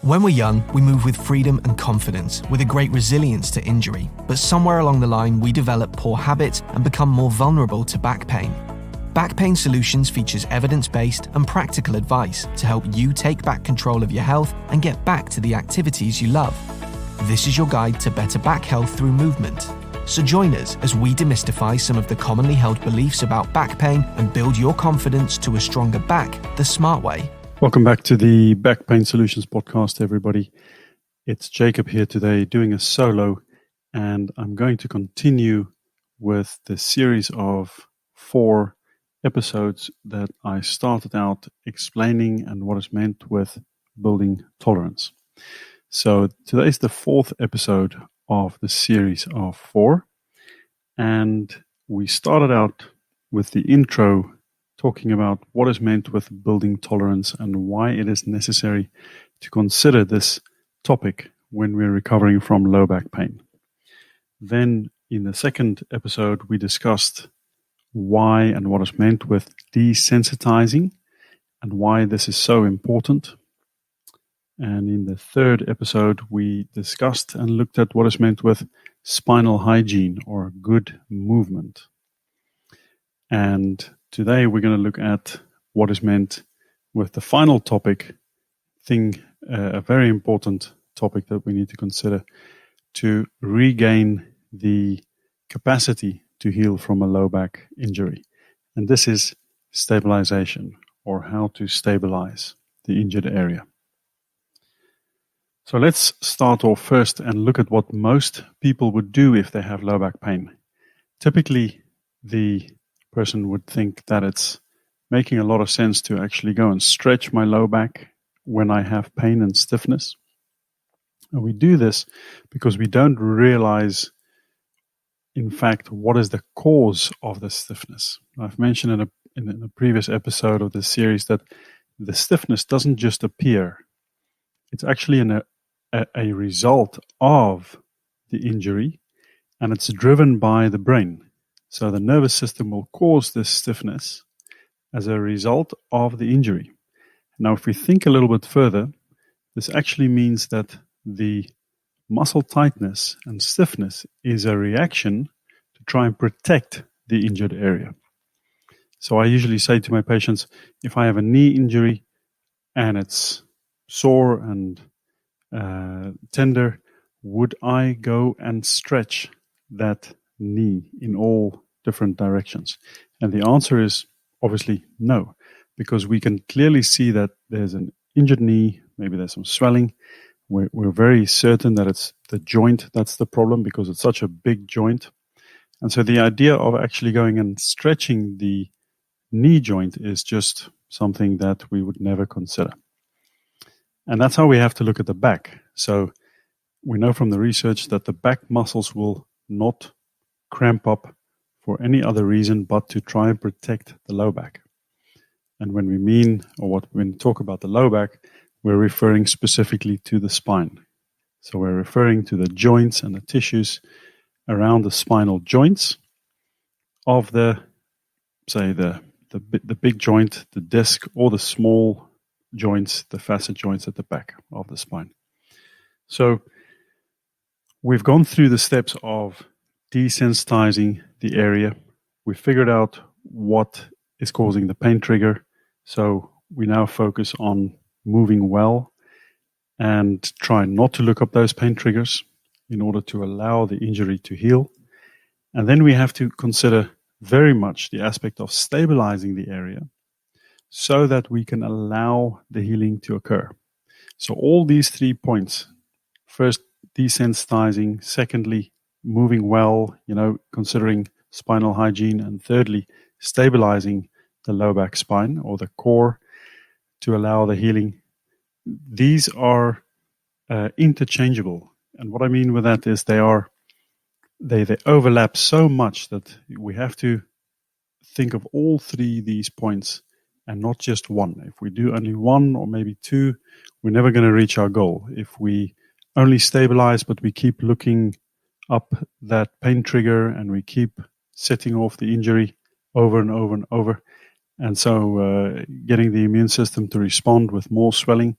When we're young, we move with freedom and confidence, with a great resilience to injury. But somewhere along the line, we develop poor habits and become more vulnerable to back pain. Back Pain Solutions features evidence-based and practical advice to help you take back control of your health and get back to the activities you love. This is your guide to better back health through movement. So join us as we demystify some of the commonly held beliefs about back pain and build your confidence to a stronger back the smart way. Welcome back to the Back Pain Solutions podcast, everybody. It's Jacob here today doing a solo, and I'm going to continue with the series of 4 episodes that I started out explaining and what is meant with building tolerance. So today's the 4th episode of the series of 4, and we started out with the intro talking about what is meant with building tolerance and why it is necessary to consider this topic when we're recovering from low back pain. Then in the 2nd episode, we discussed why and what is meant with desensitizing and why this is so important. And in the 3rd episode, we discussed and looked at what is meant with spinal hygiene or good movement. And today we're going to look at what is meant with the final topic, a very important topic that we need to consider to regain the capacity to heal from a low back injury. And this is stabilization, or how to stabilize the injured area. So let's start off first and look at what most people would do if they have low back pain. Typically, the person would think that it's making a lot of sense to actually go and stretch my low back when I have pain and stiffness. And we do this because we don't realize, in fact, what is the cause of the stiffness. I've mentioned in a previous episode of this series that the stiffness doesn't just appear. It's actually a result of the injury, and it's driven by the brain. So the nervous system will cause this stiffness as a result of the injury. Now, if we think a little bit further, this actually means that the muscle tightness and stiffness is a reaction to try and protect the injured area. So I usually say to my patients, if I have a knee injury and it's sore and tender, would I go and stretch that knee in all different directions? And the answer is obviously no, because we can clearly see that there's an injured knee, maybe there's some swelling. We're very certain that it's the joint that's the problem because it's such a big joint. And so the idea of actually going and stretching the knee joint is just something that we would never consider. And that's how we have to look at the back. So we know from the research that the back muscles will not cramp up for any other reason but to try and protect the low back. And when we talk about the low back, we're referring specifically to the spine. So we're referring to the joints and the tissues around the spinal joints of the big joint, the disc, or the small joints, the facet joints at the back of the spine. So we've gone through the steps of desensitizing the area. We figured out what is causing the pain trigger. So we now focus on moving well and try not to look up those pain triggers in order to allow the injury to heal. And then we have to consider very much the aspect of stabilizing the area so that we can allow the healing to occur. So all these 3 points, first desensitizing, secondly moving well, considering spinal hygiene, and thirdly stabilizing the low back spine or the core to allow the healing. These are interchangeable, and what I mean with that is they overlap so much that we have to think of all 3 of these points and not just one. If we do only 1 or maybe 2, we're never going to reach our goal. If we only stabilize but we keep looking up that pain trigger and we keep setting off the injury over and over and over, and so getting the immune system to respond with more swelling,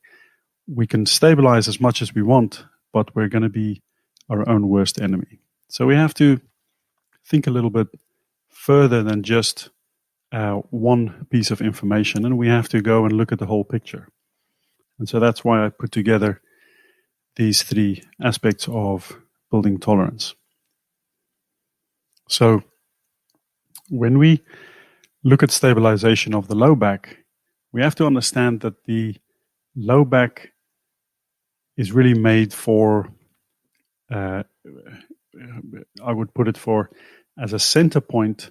we can stabilize as much as we want, but we're going to be our own worst enemy. So we have to think a little bit further than just one piece of information, and we have to go and look at the whole picture. And so that's why I put together these three aspects of building tolerance. So when we look at stabilization of the low back, we have to understand that the low back is really made for, I would put it for, as a center point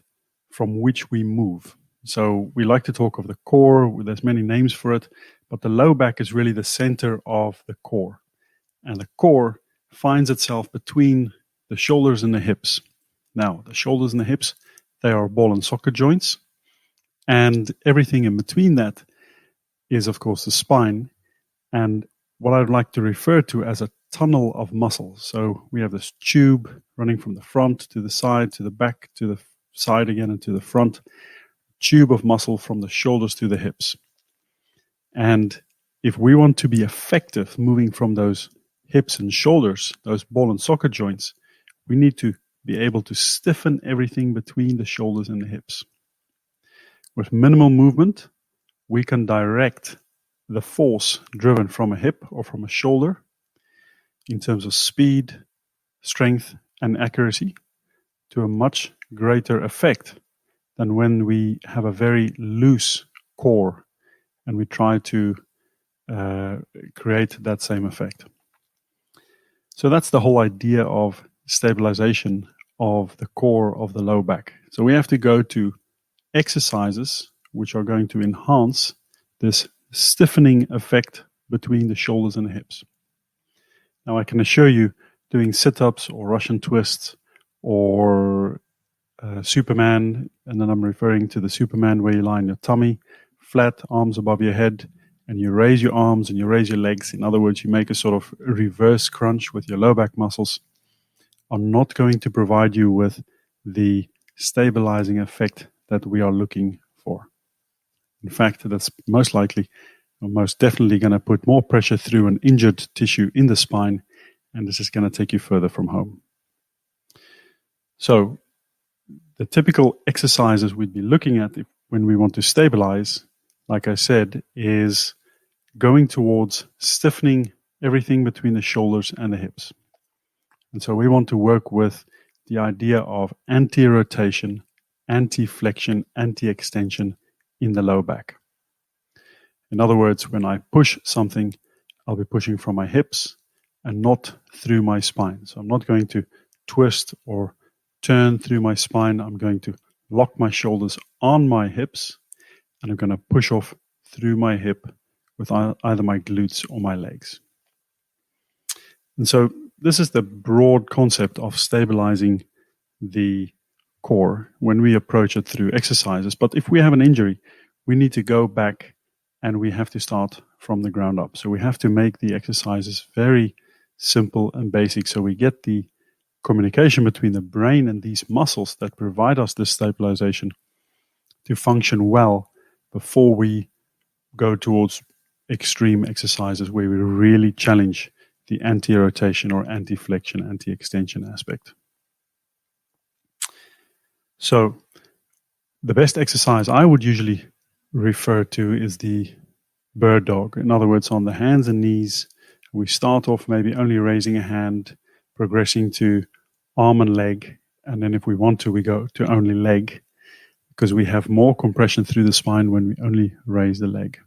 from which we move. So we like to talk of the core, there's many names for it, but the low back is really the center of the core. And the core finds itself between the shoulders and the hips. Now, the shoulders and the hips, they are ball and socket joints. And everything in between that is, of course, the spine. And what I'd like to refer to as a tunnel of muscle. So we have this tube running from the front to the side, to the back, to the side again, and to the front. Tube of muscle from the shoulders to the hips. And if we want to be effective moving from those hips and shoulders, those ball and socket joints, we need to be able to stiffen everything between the shoulders and the hips. With minimal movement, we can direct the force driven from a hip or from a shoulder in terms of speed, strength, and accuracy to a much greater effect than when we have a very loose core and we try to create that same effect. So that's the whole idea of stabilization of the core of the low back. So we have to go to exercises which are going to enhance this stiffening effect between the shoulders and the hips. Now I can assure you, doing sit-ups or Russian twists or Superman, and then I'm referring to the Superman where you lie on your tummy, flat, arms above your head, and you raise your arms and you raise your legs. In other words, you make a sort of reverse crunch with your low back muscles, are not going to provide you with the stabilizing effect that we are looking for. In fact, that's most likely or most definitely going to put more pressure through an injured tissue in the spine, and this is going to take you further from home. So the typical exercises we'd be looking at when we want to stabilize, like I said, is going towards stiffening everything between the shoulders and the hips. And so we want to work with the idea of anti-rotation, anti-flexion, anti-extension in the low back. In other words, when I push something, I'll be pushing from my hips and not through my spine. So I'm not going to twist or turn through my spine. I'm going to lock my shoulders on my hips, and I'm going to push off through my hip with either my glutes or my legs. And so this is the broad concept of stabilizing the core when we approach it through exercises. But if we have an injury, we need to go back and we have to start from the ground up. So we have to make the exercises very simple and basic so we get the communication between the brain and these muscles that provide us this stabilization to function well before we go towards extreme exercises where we really challenge the anti-rotation or anti-flexion, anti-extension aspect. So the best exercise I would usually refer to is the bird dog. In other words, on the hands and knees, we start off maybe only raising a hand, progressing to arm and leg, and then if we want to, we go to only leg, because we have more compression through the spine when we only raise the leg.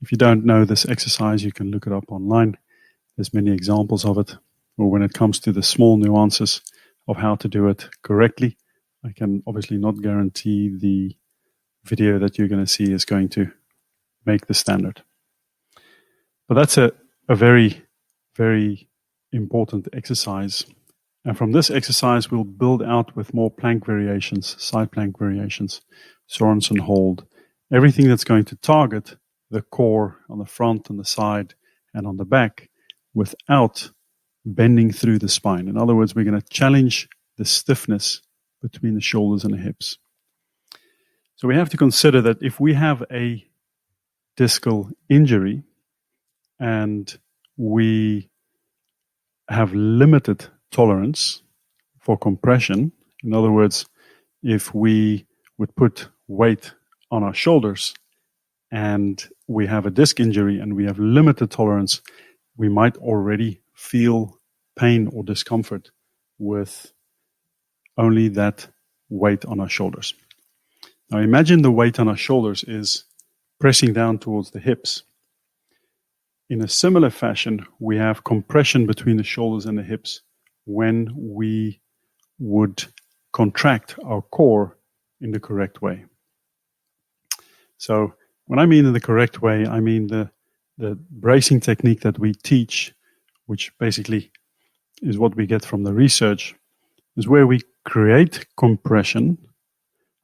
If you don't know this exercise, you can look it up online. There's many examples of it. Or when it comes to the small nuances of how to do it correctly, I can obviously not guarantee the video that you're going to see is going to make the standard. But that's a very, very important exercise. And from this exercise, we'll build out with more plank variations, side plank variations, Sorensen hold, everything that's going to target the core on the front, on the side, and on the back without bending through the spine. In other words, we're going to challenge the stiffness between the shoulders and the hips. So we have to consider that if we have a discal injury, and we have limited tolerance for compression. In other words, if we would put weight on our shoulders and we have a disc injury and we have limited tolerance, we might already feel pain or discomfort with only that weight on our shoulders. Now imagine the weight on our shoulders is pressing down towards the hips. In a similar fashion, we have compression between the shoulders and the hips when we would contract our core in the correct way. So when I mean in the correct way, I mean the bracing technique that we teach, which basically is what we get from the research, is where we create compression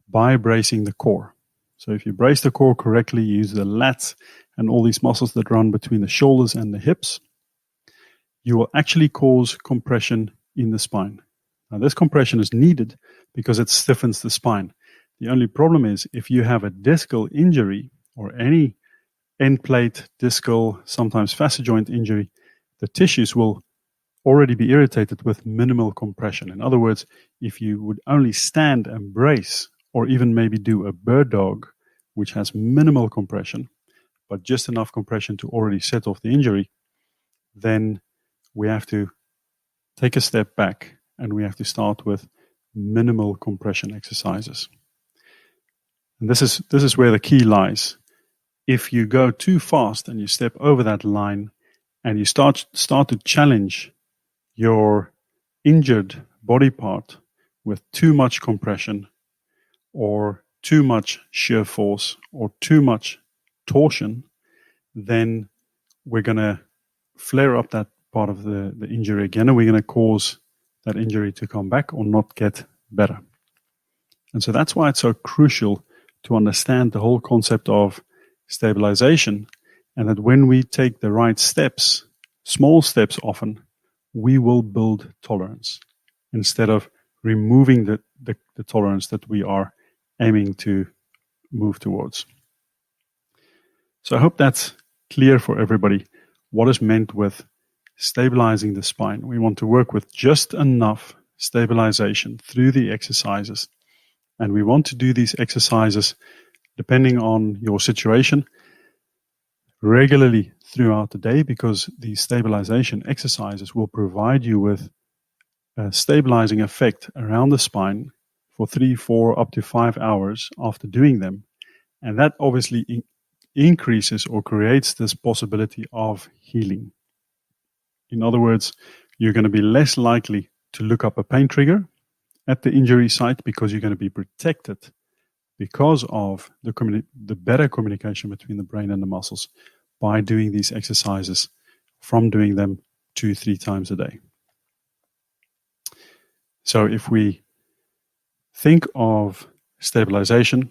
by bracing the core. So if you brace the core correctly, you use the lats and all these muscles that run between the shoulders and the hips, you will actually cause compression in the spine. Now this compression is needed because it stiffens the spine. The only problem is if you have a discal injury or any end plate, discal, sometimes facet joint injury, the tissues will already be irritated with minimal compression. In other words, if you would only stand and brace, or even maybe do a bird dog, which has minimal compression, but just enough compression to already set off the injury, then we have to take a step back and we have to start with minimal compression exercises. And this is where the key lies. If you go too fast and you step over that line and you start to challenge your injured body part with too much compression or too much shear force or too much torsion, then we're going to flare up that part of the injury again, and we're going to cause that injury to come back or not get better. And so that's why it's so crucial to understand the whole concept of stabilization, and that when we take the right steps, small steps often, we will build tolerance instead of removing the tolerance that we are aiming to move towards. So I hope that's clear for everybody what is meant with stabilizing the spine. We want to work with just enough stabilization through the exercises, and we want to do these exercises depending on your situation regularly throughout the day, because these stabilization exercises will provide you with a stabilizing effect around the spine for 3, 4, up to 5 hours after doing them. And that obviously increases or creates this possibility of healing. In other words, you're going to be less likely to look up a pain trigger at the injury site because you're going to be protected because of the better communication between the brain and the muscles by doing these exercises, from doing them 2-3 times a day. So if we think of stabilization,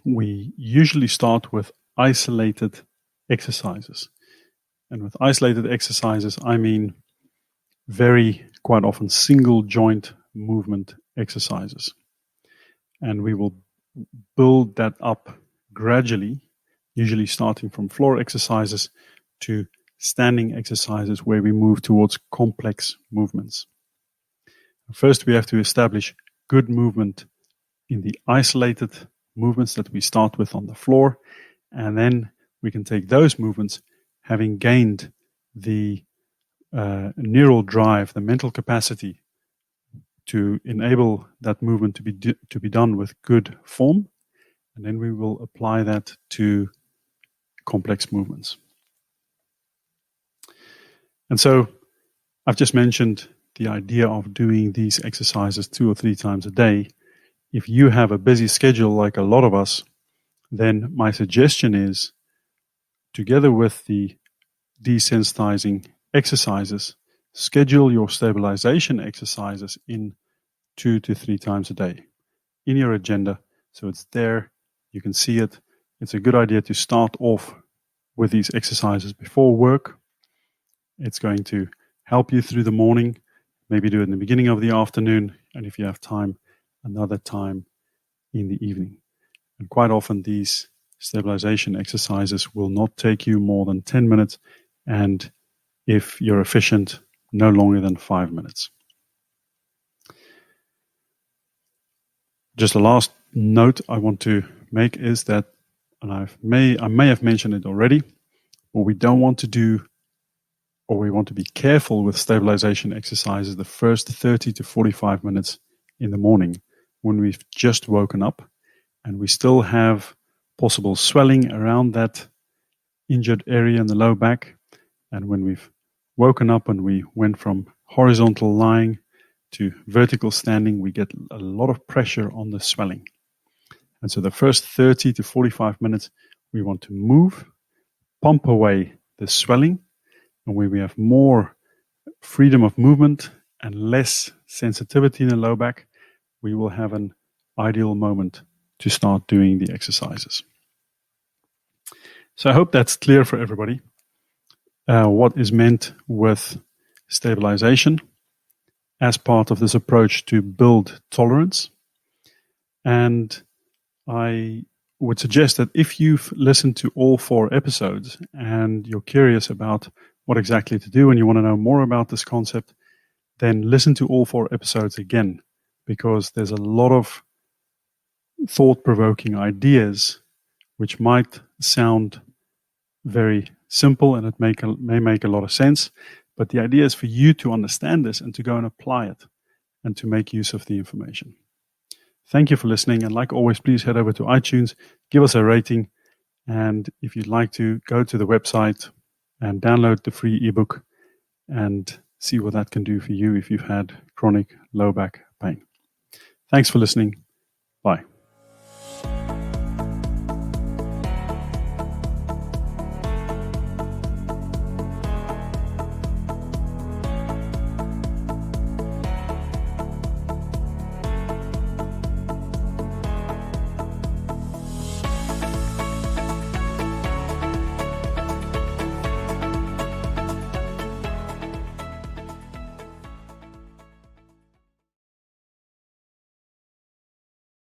we usually start with isolated exercises. And with isolated exercises, I mean very quite often single joint movement exercises. And we will build that up gradually, usually starting from floor exercises to standing exercises where we move towards complex movements. First, we have to establish good movement in the isolated movements that we start with on the floor, and then we can take those movements, having gained the neural drive, the mental capacity to enable that movement to be done with good form, and then we will apply that to complex movements. And so I've just mentioned the idea of doing these exercises 2 or 3 times a day. If you have a busy schedule like a lot of us, then my suggestion is, together with the desensitizing exercises, schedule your stabilization exercises in 2 to 3 times a day in your agenda, so it's there, you can see it. It's a good idea to start off with these exercises before work. It's going to help you through the morning, maybe do it in the beginning of the afternoon, and if you have time, another time in the evening. And quite often these stabilization exercises will not take you more than 10 minutes, and if you're efficient, no longer than 5 minutes. Just a last note I want to make is that, and I may have mentioned it already, what we don't want to do, or we want to be careful with stabilization exercises the first 30 to 45 minutes in the morning when we've just woken up and we still have possible swelling around that injured area in the low back. And when we've woken up and we went from horizontal lying to vertical standing, we get a lot of pressure on the swelling. And so the first 30 to 45 minutes, we want to move, pump away the swelling, and when we have more freedom of movement and less sensitivity in the low back, we will have an ideal moment to start doing the exercises. So I hope that's clear for everybody. What is meant with stabilization as part of this approach to build tolerance. And I would suggest that if you've listened to all 4 episodes and you're curious about what exactly to do and you want to know more about this concept, then listen to all 4 episodes again, because there's a lot of thought-provoking ideas which might sound very simple and it may make a lot of sense, but the idea is for you to understand this and to go and apply it and to make use of the information. Thank you for listening, and like always, please head over to iTunes, give us a rating, and if you'd like to, go to the website and download the free ebook and see what that can do for you if you've had chronic low back pain. Thanks for listening. Bye.